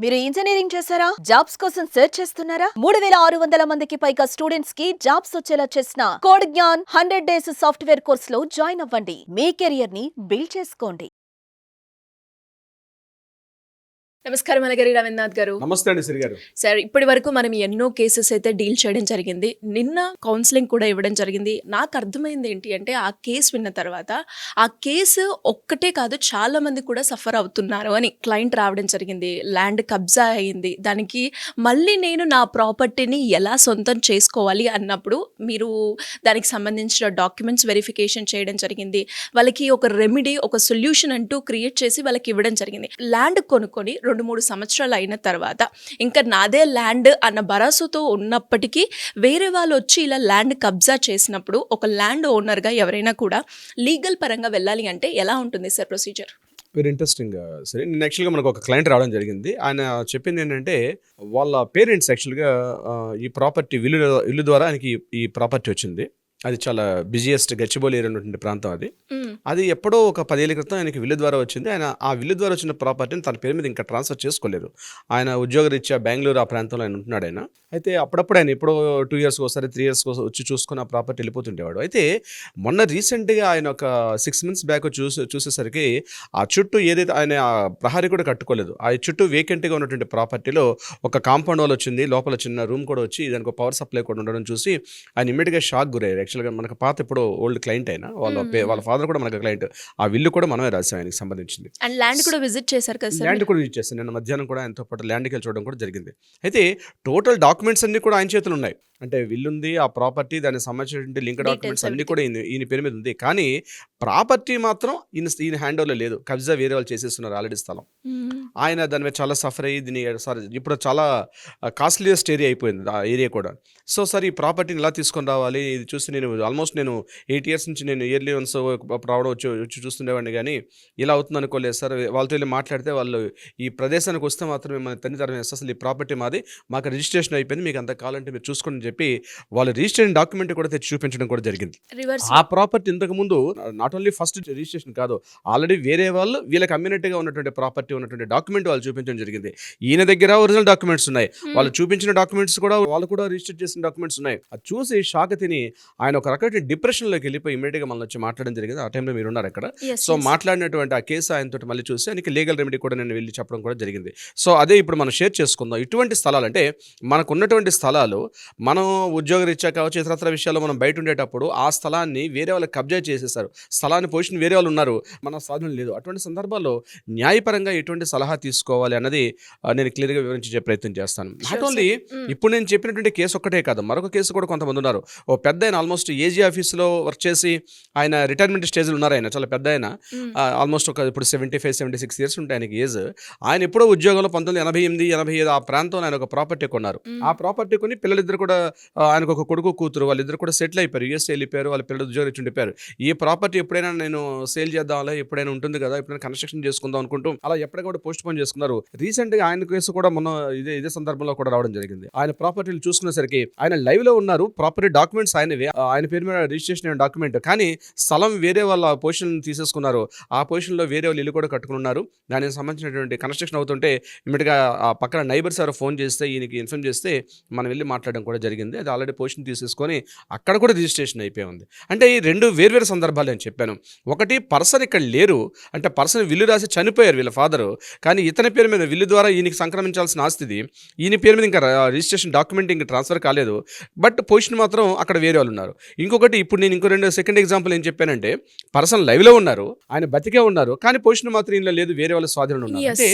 మీరు ఇంజనీరింగ్ చేశారా? జాబ్స్ కోసం సెర్చ్ చేస్తున్నారా? 3600 మందికి పైగా స్టూడెంట్స్ కి జాబ్స్ వచ్చేలా చేసిన code Gyan 100 days software course లో జాయిన్ అవ్వండి. మీ కెరియర్ ని బిల్డ్ చేసుకోండి. నమస్కారం అలగరి రవీంద్రనాథ్ గారు. నమస్తే అండి శ్రీ గారు. సార్, ఇప్పటి వరకు మనం ఎన్నో కేసెస్ అయితే డీల్ చేయడం జరిగింది. నిన్న కౌన్సిలింగ్ కూడా ఇవ్వడం జరిగింది. నాకు అర్థమైంది ఏంటి అంటే, ఆ కేసు విన్న తర్వాత ఆ కేసు ఒక్కటే కాదు, చాలా మంది కూడా సఫర్ అవుతున్నారు అని క్లయింట్ రావడం జరిగింది. ల్యాండ్ కబ్జా అయింది, దానికి మళ్ళీ నేను నా ప్రాపర్టీని ఎలా సొంతం చేసుకోవాలి అన్నప్పుడు మీరు దానికి సంబంధించిన డాక్యుమెంట్స్ వెరిఫికేషన్ చేయడం జరిగింది. వాళ్ళకి ఒక రెమెడీ, ఒక సొల్యూషన్ అంటూ క్రియేట్ చేసి వాళ్ళకి ఇవ్వడం జరిగింది. ల్యాండ్ కొనుక్కొని 2-3 సంవత్సరాలు అయిన తర్వాత ఇంకా నాదే ల్యాండ్ అన్న భరోసాతో ఉన్నప్పటికీ వేరే వాళ్ళు వచ్చి ఇలా ల్యాండ్ కబ్జా చేసినప్పుడు ఒక ల్యాండ్ ఓనర్గా ఎవరైనా కూడా లీగల్ పరంగా వెళ్ళాలి అంటే ఎలా ఉంటుంది సార్ ప్రొసీజర్? Very interesting. సరే, నేను యాక్చువల్గా మనకు ఒక క్లయింట్ రావడం జరిగింది. ఆయన చెప్పింది ఏంటంటే, వాళ్ళ పేరెంట్స్ యాక్చువల్గా ఈ ప్రాపర్టీ ఇల్లు ద్వారా ఆయనకి ఈ ప్రాపర్టీ వచ్చింది. అది చాలా బిజియెస్ట్ గచ్చిబౌలి ఏరియా ఉన్నటువంటి ప్రాంతం. అది ఎప్పుడో ఒక 10 ఏళ్ల క్రితం ఆయనకి విల్లు ద్వారా వచ్చింది. ఆయన ఆ విల్లు ద్వారా వచ్చిన ప్రాపర్టీని తన పేరు మీద ఇంకా ట్రాన్స్ఫర్ చేసుకోలేదు. ఆయన ఉద్యోగరీత్యా బెంగళూరు ఆ ప్రాంతంలో ఆయన ఉంటున్నాడు. ఆయన అయితే అప్పుడప్పుడు ఆయన ఎప్పుడో 2 ఇయర్స్ ఒకసారి 3 ఇయర్స్ వచ్చి చూసుకుని ఆ ప్రాపర్టీ వెళ్ళిపోతుండేవాడు. అయితే మొన్న రీసెంట్గా ఆయన ఒక 6 months బ్యాక్ చూసేసరికి ఆ చుట్టూ ఏదైతే ఆయన ప్రహరీ కూడా కట్టుకోలేదు, ఆ చుట్టూ వేకెంట్గా ఉన్నటువంటి ప్రాపర్టీలో ఒక కాంపౌండ్ వాల్ వచ్చింది, లోపల చిన్న రూమ్ కూడా వచ్చి దానికి ఒక పవర్ సప్లై కూడా ఉండడం చూసి ఆయన ఇమ్మీడియట్గా షాక్ గురయ్యారు. యాక్చువల్గా మనకు పాత ఇప్పుడు ఓల్డ్ క్లయింట్ అయినా వాళ్ళ ఫాదర్ కూడా మనకు క్లయింట్. ఆ విల్లు కూడా మనమే రాసాం ఆయనకి సంబంధించింది. అండ్ ల్యాండ్ కూడా విజిట్ చేశారు కదా సార్? ల్యాండ్ కూడా విజిట్ చేస్తాను. నేను మధ్యాహ్నం కూడా ఆయనతో పాటు ల్యాండ్కి వెళ్ళి చూడడం కూడా జరిగింది. అయితే టోటల్ డాక్యుమెంట్స్ అన్ని కూడా ఆయన చేతులు ఉన్నాయి. అంటే విల్లు ఉంది, ఆ ప్రాపర్టీ, దానికి సంబంధించిన లింక్ డాక్యుమెంట్స్ అన్ని కూడా ఈయన పేరు మీద ఉంది. కానీ ప్రాపర్టీ మాత్రం ఈయన హ్యాండ్ ఓవర్లో లేదు. కబ్జా వేరే వాళ్ళు చేసేస్తున్నారు ఆల్రెడీ స్థలం. ఆయన దాని మీద చాలా సఫర్ అయ్యి ఇప్పుడు చాలా కాస్ట్లీయెస్ట్ ఏరియా అయిపోయింది ఆ ఏరియా కూడా. సో సార్, ఈ ప్రాపర్టీని ఎలా తీసుకొని రావాలి, ఇది చూసి నేను ఆల్మోస్ట్ 8 years నుంచి నేను ఇయర్లీ వన్స్ రావడం వచ్చి చూస్తుండేవాడిని, కానీ ఇలా అవుతుంది అనుకోలేదు సార్. వాళ్ళతో వెళ్ళి మాట్లాడితే వాళ్ళు ఈ ప్రదేశానికి వస్తే మాత్రమే మన తల్లిదండ్రులు వేస్తే అసలు ఈ ప్రాపర్టీ మాది, మాకు రిజిస్ట్రేషన్ అయిపోయింది, మీకు అంత కావాలంటే మీరు చూసుకోండి చెప్పి వాళ్ళు రిజిస్ట్రేషన్ డాక్యుమెంట్ కూడా తెచ్చి చూపించడం కూడా జరిగింది. ఆ ప్రాపర్టీ ఇంతకు ముందు నాట్ ఓన్లీ ఫస్ట్ రిజిస్ట్రేషన్ కాదు, ఆల్రెడీ వేరే వాళ్ళు వీళ్ళకి అమ్మినట్టుగా ఉన్నటువంటి ప్రాపర్టీ ఉన్నటువంటి డాక్యుమెంట్ వాళ్ళు చూపించడం జరిగింది. ఈయన దగ్గర ఒరిజినల్ డాక్యుమెంట్స్ ఉన్నాయి, వాళ్ళు చూపించిన డాక్యుమెంట్స్ కూడా వాళ్ళు కూడా రిజిస్టర్ చేసిన డాక్యుమెంట్స్ ఉన్నాయి. అది చూసి షాక్ తిని ఆయన ఒక రకమైన డిప్రెషన్లోకి వెళ్ళిపోయి ఇమీడియట్గా మళ్ళీ వచ్చి మాట్లాడడం జరిగింది. ఆ టైంలో మీరు ఉన్నారు అక్కడ. సో మాట్లాడినటువంటి ఆ కేసు ఆయనతో మళ్ళీ చూసి ఆయనకి లీగల్ రెమెడీ కూడా నేను వెళ్ళి చెప్పడం కూడా జరిగింది. సో అదే ఇప్పుడు మనం షేర్ చేసుకుందాం. ఇటువంటి స్థలాలు అంటే మనకు ఉన్నటువంటి స్థలాలు, మనం ఉద్యోగరీత్యా కావచ్చు, ఇతరత్ర విషయాల్లో మనం బయట ఉండేటప్పుడు ఆ స్థలాన్ని వేరే వాళ్ళు కబ్జా చేసేసారు, స్థలాన్ని పొజిషన్ వేరే వాళ్ళు ఉన్నారు, మన సాధన లేదు. అటువంటి సందర్భాల్లో న్యాయపరంగా ఎటువంటి సలహా తీసుకోవాలి అన్నది నేను క్లియర్గా వివరించే ప్రయత్నం చేస్తాను. నాట్ ఓన్లీ ఇప్పుడు నేను చెప్పినటువంటి కేసు ఒక్కటే కాదు, మరొక కేసు కూడా కొంతమంది ఉన్నారు. ఓ పెద్ద ఆయన ఆల్మోస్ట్ ఏజీ ఆఫీస్లో వర్క్ చేసి ఆయన రిటైర్మెంట్ స్టేజ్లో ఉన్నారు. ఆయన చాలా పెద్ద ఆయన, ఆల్మోస్ట్ ఇప్పుడు 75-76 years ఉంటాయి ఆయనకి ఏజ్. ఆయన ఎప్పుడో ఉద్యోగంలో 1988-85 ఆ ప్రాంతంలో ఆయన ఒక ప్రాపర్టీ కొన్నారు. ఆ ప్రాపర్టీ కొని పిల్లలిద్దరు కూడా, ఆయనకు ఒక కొడుకు కూతురు, వాళ్ళిద్దరు కూడా సెటిల్ అయిపోయారు, యూఎస్ఏ వెళ్ళిపోయారు, వాళ్ళ పిల్లలు ఉద్యోగం ఇచ్చి ఉండిపోయారు. ఈ ప్రాపర్టీ ఎప్పుడైనా నేను సేల్ చేద్దాం, ఎప్పుడైనా ఉంటుంది కదా, ఎప్పుడైనా కన్స్ట్రక్షన్ చేసుకుందాం అనుకుంటూ అలా ఎప్పటికీ కూడా పోస్ట్ పోన్ చేసుకున్నారు. రీసెంట్గా ఆయన కేసు కూడా మొన్న ఇదే సందర్భంలో కూడా రావడం జరిగింది. ఆయన ప్రాపర్టీలు చూసుకునేసరికి ఆయన లైవ్ లో ఉన్నారు, ప్రాపర్టీ డాక్యుమెంట్స్ ఆయన పేరు మీద రిజిస్ట్రేషన్ అయిన డాక్యుమెంట్, కానీ స్థలం వేరే వాళ్ళ పొజిషన్ తీసేసుకున్నారు. ఆ పొజిషన్లో వేరే వాళ్ళు ఇల్లు కూడా కట్టుకుని ఉన్నారు. దానికి సంబంధించినటువంటి కన్స్ట్రక్షన్ అవుతుంటే ఇమ్మీడియట్గా ఆ పక్కన నైబర్స్ ఎవరు ఫోన్ చేస్తే ఈయనకి ఇన్ఫార్మ్ చేస్తే మనం వెళ్ళి మాట్లాడడం కూడా జరిగింది. అది ఆల్రెడీ పొజిషన్ తీసేసుకొని అక్కడ కూడా రిజిస్ట్రేషన్ అయిపోయి ఉంది. అంటే ఈ రెండు వేర్వేరు సందర్భాలు నేను చెప్పాను. ఒకటి, పర్సన్ ఇక్కడ లేరు, అంటే పర్సన్ విల్లు రాసి చనిపోయారు వీళ్ళ ఫాదరు, కానీ ఇతని పేరు మీద విల్లు ద్వారా ఈయనకి సంక్రమించాల్సిన ఆస్తిది ఈయన పేరు మీద ఇంకా రిజిస్ట్రేషన్ డాక్యుమెంట్ ఇంకా ట్రాన్స్ఫర్ కాలేదు, బట్ పొజిషన్ మాత్రం అక్కడ వేరే వాళ్ళు ఉన్నారు. ఇంకొకటి, ఇప్పుడు నేను సెకండ్ ఎగ్జాంపుల్ ఏం చెప్పానంటే, పర్సన్ లైవ్లో ఉన్నారు, ఆయన బతికే ఉన్నారు, కానీ పొజిషన్ మాత్రం ఇంట్లో లేదు, వేరే వాళ్ళ స్వాధీనంలో ఉన్నారు. అంటే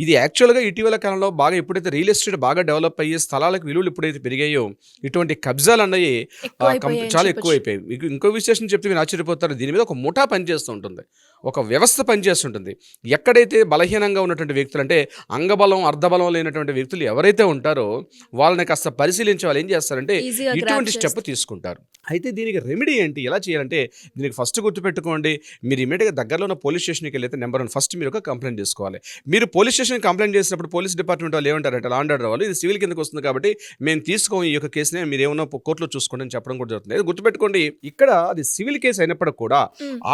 ఇది యాక్చువల్గా ఇటీవల కాలంలో బాగా ఎప్పుడైతే రియల్ ఎస్టేట్ బాగా డెవలప్ అయ్యి స్థలాలకు విలువలు ఎప్పుడైతే పెరిగాయో ఇటువంటి కబ్జాలు అన్నవి చాలా ఎక్కువైపోయాయి. మీకు ఇంకో విశేషం చెప్తే మీరు ఆశ్చర్యపోతారు, దీని మీద ఒక ముఠా పనిచేస్తూ ఉంటుంది, ఒక వ్యవస్థ పనిచేస్తుంటుంది. ఎక్కడైతే బలహీనంగా ఉన్నటువంటి వ్యక్తులు, అంటే అంగబలం అర్ధబలం లేనటువంటి వ్యక్తులు ఎవరైతే ఉంటారో వాళ్ళని కాస్త పరిశీలించే వాళ్ళు ఏం చేస్తారంటే ఇటువంటి స్టెప్ తీసుకుంటారు. అయితే దీనికి రెమెడీ ఏంటి, ఎలా చేయాలంటే దీనికి ఫస్ట్ గుర్తుపెట్టుకోండి, మీరు ఇమీడియట్గా దగ్గరలో ఉన్న పోలీస్ స్టేషన్కి వెళ్ళైతే నెంబర్ 1 ఫస్ట్ మీరు ఒక కంప్లైంట్ చేసుకోవాలి. మీరు పోలీస్ స్టేషన్కి కంప్లైంట్ చేసినప్పుడు పోలీస్ డిపార్ట్మెంట్ వాళ్ళు ఏమంటారంటే, లా అండ్ ఆర్డర్ వాళ్ళు, ఇది సివిల్ కిందకి వస్తుంది కాబట్టి మేము తీసుకోము ఈ యొక్క కేసుని, మీరు ఏమన్నా కోర్టులో చూసుకోండి అని చెప్పడం కూడా జరుగుతుంది. గుర్తుపెట్టుకోండి, ఇక్కడ అది సివిల్ కేసు అయినప్పటికీ కూడా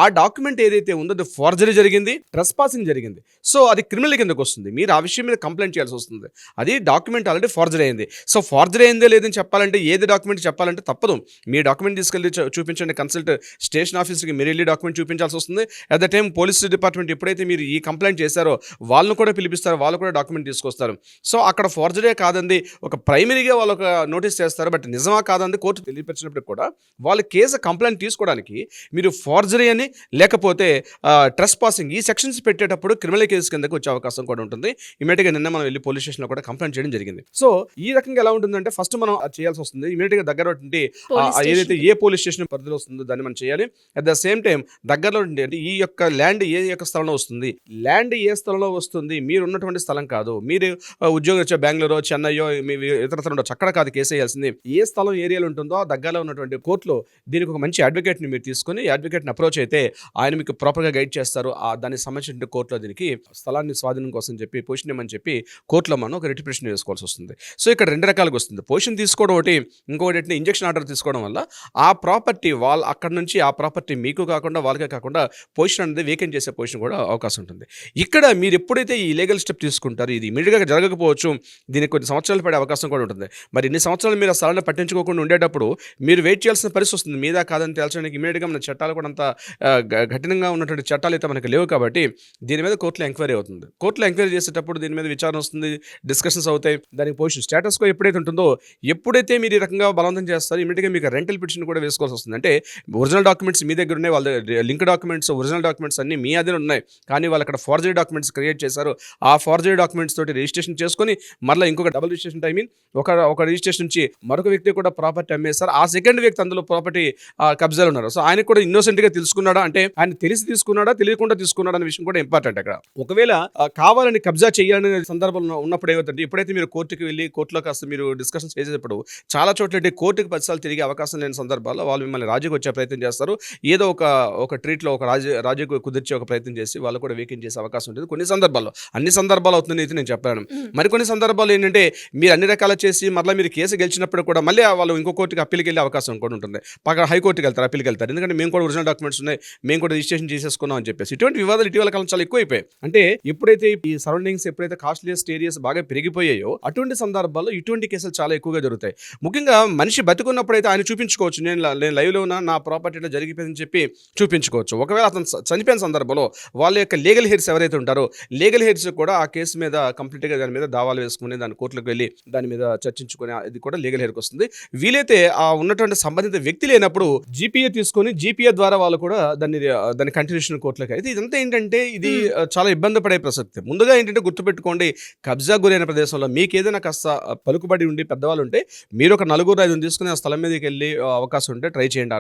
ఆ డాక్యుమెంట్ ఏదైతే ఉందో ఏదైతే ఫోర్జరీ జరిగింది, ట్రెస్ పాసింగ్ జరిగింది. సో అది క్రిమినల్ కిందకు వస్తుంది. మీరు ఆ విషయం మీద కంప్లైంట్ చేయాల్సి వస్తుంది. అది డాక్యుమెంట్ ఆల్రెడీ ఫోర్జరీ అయింది. సో ఫోర్జరీ అయిందే లేదని చెప్పాలంటే ఏది డాక్యుమెంట్ చెప్పాలంటే తప్పదు. మీ డాక్యుమెంట్ తీసుకెళ్ళి చూపించండి, కన్సల్ట్ స్టేషన్ ఆఫీస్కి మీరు వెళ్ళి డాక్యుమెంట్ చూపించాల్సి వస్తుంది. At the time police department ఎప్పుడైతే మీరు ఈ కంప్లైంట్ చేశారో వాళ్ళను కూడా పిలిపిస్తారు, వాళ్ళు కూడా డాక్యుమెంట్ తీసుకొస్తారు. సో అక్కడ ఫోర్జరీ కాదండి, ఒక ప్రైమరీగా వాళ్ళు ఒక నోటీస్ చేస్తారు. బట్ నిజమా కాదండి కోర్టు తెలియపరిచినప్పుడు కూడా వాళ్ళ కేసు కంప్లైంట్ తీసుకోవడానికి మీరు ఫోర్జరీ అని లేకపోతే ట్రెస్ పాసింగ్ ఈ సెక్షన్స్ పెట్టేటప్పుడు క్రిమినల్ కేసు కిందకి వచ్చే అవకాశం కూడా ఉంటుంది. ఇమీడియట్గా నిన్న మనం వెళ్ళి పోలీస్ స్టేషన్లో కూడా కంప్లైంట్ చేయడం జరిగింది. సో ఈ రకంగా ఎలా ఉంటుందంటే ఫస్ట్ మనం అది చేయాల్సి వస్తుంది. ఇమీడియట్గా దగ్గర ఏదైతే ఏ పోలీస్ స్టేషన్ పరిధిలో వస్తుందో దాన్ని మనం చేయాలి. అట్ ద సేమ్ టైం దగ్గరలో అంటే ఈ యొక్క ల్యాండ్ ఏ యొక్క స్థలంలో వస్తుంది, ల్యాండ్ ఏ స్థలంలో వస్తుంది, మీరు ఉన్నటువంటి స్థలం కాదు. మీరు ఉద్యోగం వచ్చే బెంగళూరు, చెన్నైయో, మీ ఇతరత్ర ఉండొచ్చు, అక్కడ కాదు కేసు వేయాల్సింది. ఏ స్థలం ఏరియాలో ఉంటుందో ఆ దగ్గరలో ఉన్నటువంటి కోర్టులో దీనికి ఒక మంచి అడ్వకేట్ని మీరు తీసుకొని అడ్వకేట్ని అప్రోచ్ అయితే ఆయన మీకు ప్రాపర్గా గైడ్ చేస్తారు. దానికి సంబంధించిన కోర్టులో దీనికి స్థలాన్ని స్వాధీనం కోసం చెప్పి పొజిషన్ ఇవ్వమని చెప్పి కోర్టులో మనం ఒక రిటిఫికేషన్ వేసుకోవాల్సి వస్తుంది. సో ఇక్కడ రెండు రకాలుగా వస్తుంది. పొజిషన్ తీసుకోవడం ఒకటి, ఇంకొకటి ఇంజక్షన్ ఆర్డర్ తీసుకోవడం వల్ల ఆ ప్రాపర్టీ వాళ్ళు అక్కడ నుంచి ఆ ప్రాపర్టీ మీకు కాకుండా వాళ్ళకే కాకుండా పొజిషన్ అనేది వేకెంట్ చేసే పొజిషన్ కూడా అవకాశం ఉంటుంది. ఇక్కడ మీరు ఎప్పుడైతే ఈ లీగల్ స్టెప్ తీసుకుంటారో ఇది ఇమీడియట్గా జరగకపోవచ్చు, దీనికి కొన్ని సంవత్సరాలు పడే అవకాశం కూడా ఉంటుంది. మరి ఇన్ని సంవత్సరాలు మీరు ఆ స్థలాన్ని పట్టించుకోకుండా ఉండేటప్పుడు మీరు వెయిట్ చేయాల్సిన పరిస్థితి వస్తుంది. మీద కాదని తేల్చడానికి ఇమీడియట్గా మన చట్టాలు కూడా అంత కఠినంగా ఉన్నటువంటి చట్టాలు అయితే మనకు లేవు కాబట్టి దీని మీద కోర్టులో ఎంక్వైరీ అవుతుంది. కోర్టులో ఎంక్వైరీ చేసేటప్పుడు దీని మీద విచారణ వస్తుంది, డిస్కషన్స్ అవుతాయి. దానికి పొజిషన్ స్టేటస్ కో ఎప్పుడైతే ఉంటుందో, ఎప్పుడైతే మీరు ఈ రకంగా బలవంతం చేస్తారో ఇమీడియట్గా మీకు రెంటల్ పిటిషన్ కూడా వేసుకోవాల్సి వస్తుంది. అంటే ఒరిజినల్ డాక్యుమెంట్స్ మీ దగ్గర ఉన్నాయి, వాళ్ళ లింక్ డాక్యుమెంట్స్, ఒరిజినల్ డాక్యుమెంట్స్ అన్ని మీ అదే ఉన్నాయి, కానీ వాళ్ళు అక్కడ ఫోర్జరీ డాక్యుమెంట్స్ క్రియేట్ చేశారు. ఆ ఫోర్జరీ డాక్యుమెంట్స్ తోటి రిజిస్ట్రేషన్ చేసుకొని మళ్ళీ ఇంకొక డబుల్ రిజిస్ట్రేషన్ ఒక రిజిస్ట్రేషన్ నుంచి మరొక వ్యక్తి కూడా ప్రాపర్టీ అమ్మేస్తారు. ఆ సెకండ్ వ్యక్తి అందులో ప్రాపర్టీ కబ్జాలు ఉన్నారు. సో ఆయన కూడా ఇన్నోసెంట్గా తెలుసుకున్నాడా అంటే ఆయన తెలిసి తీసుకున్నాడా తెలియకుండా తీసుకున్నాడా అనే విషయం కూడా ఇంపార్టెంట్. అక్కడ ఒకవేళ కావాలని కబ్జా చేయాలనే సందర్భంలో ఉన్నప్పుడు ఏమవుతుంది, ఎప్పుడైతే మీరు కోర్టుకి వెళ్ళి కోర్టులో కాస్త మీరు డిస్కషన్స్ చేసేటప్పుడు చాలా చోట్ల కోర్టుకి 10 సార్లు తిరిగే అవకాశం లేని సందర్భాల్లో వాళ్ళు మిమ్మల్ని రాజీకి వచ్చే ప్రయత్నం చేస్తారు. ఏదో ఒక ట్రీట్లో ఒక రాజీకి కుదిర్చే ఒక ప్రయత్నం చేసి వాళ్ళు కూడా వేకెంట్ చేసే అవకాశం ఉంటుంది. కొన్ని సందర్భాల్లో, అన్ని సందర్భాలు అవుతుంది అయితే నేను చెప్పాను. మరికొన్ని సందర్భాలు ఏంటంటే మీరు అన్ని రకాల చేసి మళ్ళీ మీరు కేసు గెలిచినప్పుడు కూడా మళ్ళీ వాళ్ళు ఇంకో కోర్టుకి అప్పీల్కి వెళ్ళే అవకాశం కూడా ఉంటుంది. పక్కన హైకోర్టుకి వెళ్తారు, అప్పీల్కి వెళ్తారు. ఎందుకంటే మేము కూడా ఒరిజినల్ డాక్యుమెంట్స్ ఉన్నాయి, మేము కూడా రిజిస్ట్రేషన్ చేసేసుకున్నాం అని చెప్పేసి ఇటువంటి వివాదాలు ఇటీవల కాలం చాలా ఎక్కువైపోయాయి. అంటే ఎప్పుడైతే ఈ సరౌండింగ్స్ ఎప్పుడైతే కాస్ట్లీయెస్ట్ ఏరియాస్ బాగా పెరిగిపోయాయో అటువంటి సందర్భాల్లో ఇటువంటి కేసులు చాలా ఎక్కువగా జరుగుతాయి. ముఖ్యంగా మనిషి బతుకున్నప్పుడు అయితే ఆయన చూపించుకోవచ్చు, నేను లైవ్లో ఉన్నా, నా ప్రాపర్టీలో జరిగిపోయిందని చెప్పి చూపించుకోవచ్చు. ఒకవేళ అతను చనిపోయిన సందర్భంలో వాళ్ళ యొక్క లీగల్ హెయిర్స్ ఎవరైతే ఉంటారో లీగల్ హెయిర్స్ కూడా ఆ కేసు మీద కంప్లీట్గా దాని మీద దావాలు వేసుకుని దాని కోర్టులకు వెళ్ళి దాని మీద చర్చించుకుని ఇది కూడా లీగల్ హెయిర్కి వస్తుంది. వీలైతే ఆ ఉన్నటువంటి సంబంధిత వ్యక్తి లేనప్పుడు జీపీఏ తీసుకొని జీపీఏ ద్వారా వాళ్ళు కూడా దాని కంటిన్యూషన్ కోర్టులకు అయితే ఇదంతా ఏంటంటే ఇది చాలా ఇబ్బంది పడే ప్రసక్తి. ముందుగా ఏంటంటే గుర్తుపెట్టుకోండి, కబ్జా గురైన ప్రదేశంలో మీకు ఏదైనా కాస్త పలుకుబడి ఉండి పెద్దవాళ్ళు ఉంటే మీరు ఒక 4-5 తీసుకుని ఆ స్థలం మీదకి వెళ్ళి అవకాశం ఉంటే ట్రై చేయండి.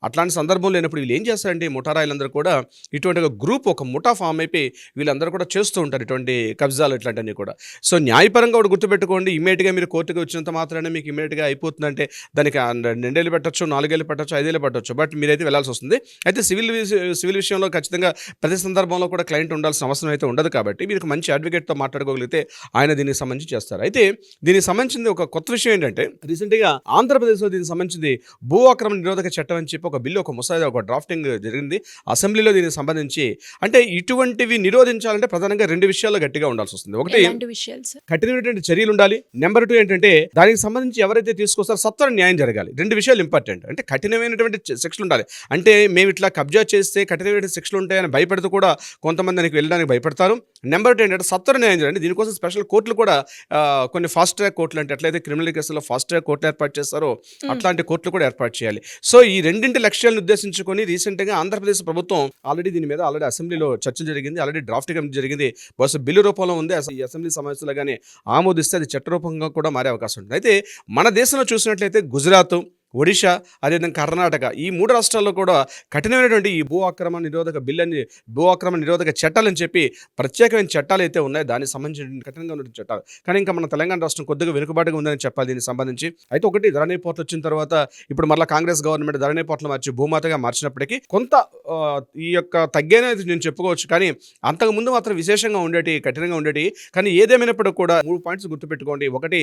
అట్లాంటి సందర్భం లేనప్పుడు వీళ్ళు ఏం చేస్తారంటే ముఠారాయిలందరూ కూడా ఇటువంటి ఒక గ్రూప్, ఒక ముఠా ఫామ్ అయిపోయి వీళ్ళందరూ కూడా చేస్తూ ఉంటారు ఇటువంటి కబ్జాలు ఇట్లాంటివన్నీ కూడా. సో న్యాయపరంగా కూడా గుర్తుపెట్టుకోండి, ఇమీడియట్గా మీరు కోర్టుకి వచ్చినంత మాత్రమే మీకు ఇమీడియట్గా అయిపోతుందంటే దానికి 2 ఏళ్ళు పెట్టచ్చు, 4 ఏళ్ళు పెట్టచ్చు, 5 ఏళ్ళు పెట్టచ్చు. బట్ మీరైతే వెళ్ళాల్సి వస్తుంది. అయితే సివిల్ విషయంలో ఖచ్చితంగా ప్రతి సందర్భంలో కూడా క్లయింట్ ఉండాల్సిన అవసరం అయితే ఉండదు కాబట్టి మీరు మంచి అడ్వకేట్తో మాట్లాడుకోగలిగితే ఆయన దీనికి సంబంధించి చేస్తారు. అయితే దీనికి సంబంధించింది ఒక కొత్త విషయం ఏంటంటే రీసెంట్గా ఆంధ్రప్రదేశ్లో దీనికి సంబంధించింది భూ ఆక్రమణ నిరోధక చట్టం అని చెప్పి ఒక బిల్లు, ఒక ముసాయిదా, ఒక డ్రాఫ్టింగ్ జరిగింది అసెంబ్లీలో. దీనికి సంబంధించి అంటే ఇటువంటివి నిరోధించాలంటే ప్రధానంగా 2 విషయాల్లో గట్టిగా ఉండాల్సి వస్తుంది. ఒకటి కఠినమైనటువంటి చర్యలు ఉండాలి. నెంబర్ 2 ఏంటంటే దానికి సంబంధించి ఎవరైతే తీసుకొస్తారో సత్వర న్యాయం జరగాలి. 2 విషయాలు ఇంపార్టెంట్. అంటే కఠినమైనటువంటి శిక్షలు ఉండాలి. అంటే మేము ఇట్లా కబ్జా చేస్తే కఠినమైన శిక్షలు ఉంటాయని భయపడుతూ కూడా కొంతమంది దానికి వెళ్ళడానికి భయపడతారు. నెంబర్ 2 ఏంటంటే సత్వర న్యాయం జరగాలి. దీనికోసం స్పెషల్ కోర్టులు కూడా కొన్ని ఫాస్ట్ ట్రాక్ కోర్టులు అంటే ఎట్లయితే క్రిమినల్ కేసులో ఫాస్ట్ ట్రాక్ కోర్టులు ఏర్పాటు చేస్తారో అట్లాంటి కోర్టులు కూడా ఏర్పాటు చేయాలి. సో ఈ 2 లక్ష్యాలను ఉద్దేశించుకొని రీసెంట్గా ఆంధ్రప్రదేశ్ ప్రభుత్వం ఆల్రెడీ దీని మీద అసెంబ్లీలో చర్చ జరిగింది, ఆల్రెడీ డ్రాఫ్ట్ కమిటీ జరిగింది. బహుశా బిల్లు రూపంలో ఉంది. ఈ అసెంబ్లీ సమావేశంలో కానీ ఆమోదిస్తే అది చట్టరూపంగా కూడా మారే అవకాశం ఉంటుంది. అయితే మన దేశంలో చూసినట్లయితే గుజరాత్, ఒడిషా, అదేవిధంగా కర్ణాటక, ఈ 3 రాష్ట్రాల్లో కూడా కఠినమైనటువంటి ఈ భూ ఆక్రమణ నిరోధక బిల్లని, భూ ఆక్రమణ నిరోధక చట్టాలని చెప్పి ప్రత్యేకమైన చట్టాలు అయితే ఉన్నాయి. దానికి సంబంధించిన కఠినంగా ఉన్న చట్టాలు. కానీ ఇంకా మన తెలంగాణ రాష్ట్రం కొద్దిగా వెనుకబాటుగా ఉందని చెప్పాలి దీనికి సంబంధించి. అయితే ఒకటి ధరణి పోర్టల్ వచ్చిన తర్వాత ఇప్పుడు మళ్ళీ కాంగ్రెస్ గవర్నమెంట్ ధరణి పోర్టల్ మార్చి భూమాతగా మార్చినప్పటికీ కొంత ఈ యొక్క తగ్గేనది నేను చెప్పుకోవచ్చు. కానీ అంతకుముందు మాత్రం విశేషంగా ఉండేటి, కఠినంగా ఉండేటి. కానీ ఏదేమైనప్పుడు కూడా 3 పాయింట్స్ గుర్తుపెట్టుకోండి. ఒకటి,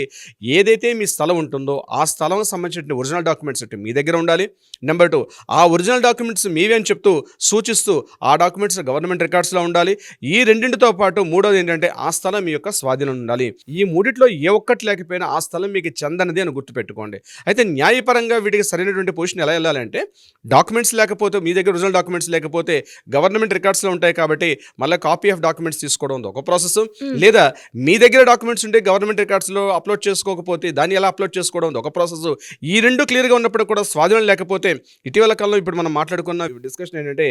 ఏదైతే మీ స్థలం ఉంటుందో ఆ స్థలం సంబంధించిన ఒరిజినల్ డాక్యుమెంట్ డాక్యుమెంట్స్ అంటే మీ దగ్గర ఉండాలి. నెంబర్ 2, ఆ ఒరిజినల్ డాక్యుమెంట్స్ మీవే అని చెప్తూ సూచిస్తూ ఆ డాక్యుమెంట్స్ గవర్నమెంట్ రికార్డ్స్లో ఉండాలి. ఈ రెండింటితో పాటు మూడోది ఏంటంటే ఆ స్థలం మీ యొక్క స్వాధీనం ఉండాలి. ఈ మూడిట్లో ఏ ఒక్కటి లేకపోయినా ఆ స్థలం మీకు చెందనిది అని గుర్తుపెట్టుకోండి. అయితే న్యాయపరంగా వీటికి సరైనటువంటి పొజిషన్ ఎలా వెళ్ళాలంటే, డాక్యుమెంట్స్ లేకపోతే, మీ దగ్గర ఒరిజినల్ డాక్యుమెంట్స్ లేకపోతే గవర్నమెంట్ రికార్డ్స్లో ఉంటాయి కాబట్టి మళ్ళీ కాపీ ఆఫ్ డాక్యుమెంట్స్ తీసుకోవడం ఒక ప్రాసెస్. లేదా మీ దగ్గర డాక్యుమెంట్స్ ఉంటే గవర్నమెంట్ రికార్డ్స్లో అప్లోడ్ చేసుకోకపోతే దాన్ని ఎలా అప్లోడ్ చేసుకోవడం ఒక ప్రాసెస్. ఈ రెండు క్లియర్గా ఉన్నప్పుడు కూడా స్వాధీనం లేకపోతే, ఇటీవల కాలంలో ఇప్పుడు మనం మాట్లాడుకున్న డిస్కషన్ ఏంటంటే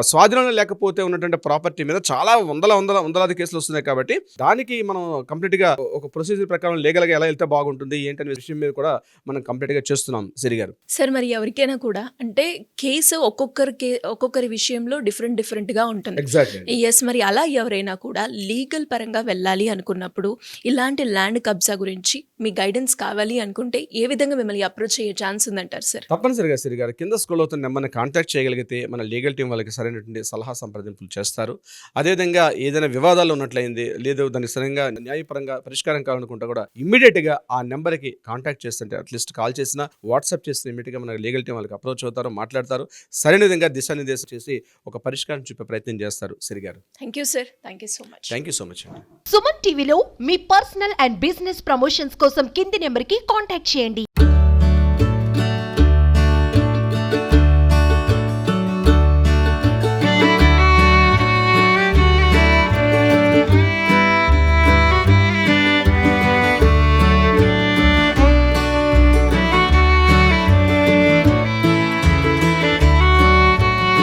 స్వాధీనం లేకపోతే ఉన్నటువంటి ప్రాపర్టీ మీద చాలా వందలాది కేసులు వస్తున్నాయి. కాబట్టి దానికి మనం కంప్లీట్గా ఒక ప్రొసీజర్ ప్రకారం లీగల్గా ఎలా వెళ్తే బాగుంటుంది ఏంటనే విషయం మీద కూడా మనం కంప్లీట్గా చేస్తున్నాం సిరి గారు. సార్, మరి ఎవరికైనా కూడా అంటే కేసు ఒక్కొక్కరి విషయంలో డిఫరెంట్గా ఉంటుంది. ఎగ్జాక్ట్లీ. ఎస్, మరి అలా ఎవరైనా కూడా లీగల్ పరంగా వెళ్ళాలి అనుకున్నప్పుడు ఇలాంటి ల్యాండ్ కబ్జా గురించి మీ గైడెన్స్ కావాలి అనుకుంటే ఏ విధంగా మిమ్మల్ని అప్రోచ్ అయ్యే ఛాన్స్ ఉందంటారు సార్? తప్పనిసరిగా సిరి గారు, కింద స్క్రోల్ అవుతున్న నెంబర్ని కాంటాక్ట్ చేయగలిగితే మన లీగల్ టీం వాళ్ళకి సరైనటువంటి సలహా సంప్రదింపులు చేస్తారు. అదేవిధంగా ఏదైనా వివాదాలు ఉన్నట్లయింది, లేదు దానికి సరైన న్యాయపరంగా పరిష్కారం కావాలనుకుంటే కూడా ఇమ్మీడియట్గా ఆ నెంబర్కి కాంటాక్ట్ చేస్తుంటే, అట్లీస్ట్ కాల్ చేసినా వాట్సాప్ చేస్తే ఇమ్మీడియట్గా మన లీగల్ టీం వాళ్ళకి అప్రోచ్ అవుతారు, మాట్లాడతారు, సరైన విధంగా దిశానిర్దేశం చేసి ఒక పరిష్కారం చూపే ప్రయత్నం చేస్తారు. సిరి గారు, thank you sir, thank you so much. Thank you so much అండి. సుమన్ టీవీలో మీ పర్సనల్ అండ్ బిజినెస్ ప్రమోషన్స్ కోసం కింది నెంబర్కి కాంటాక్ట్ చేయండి.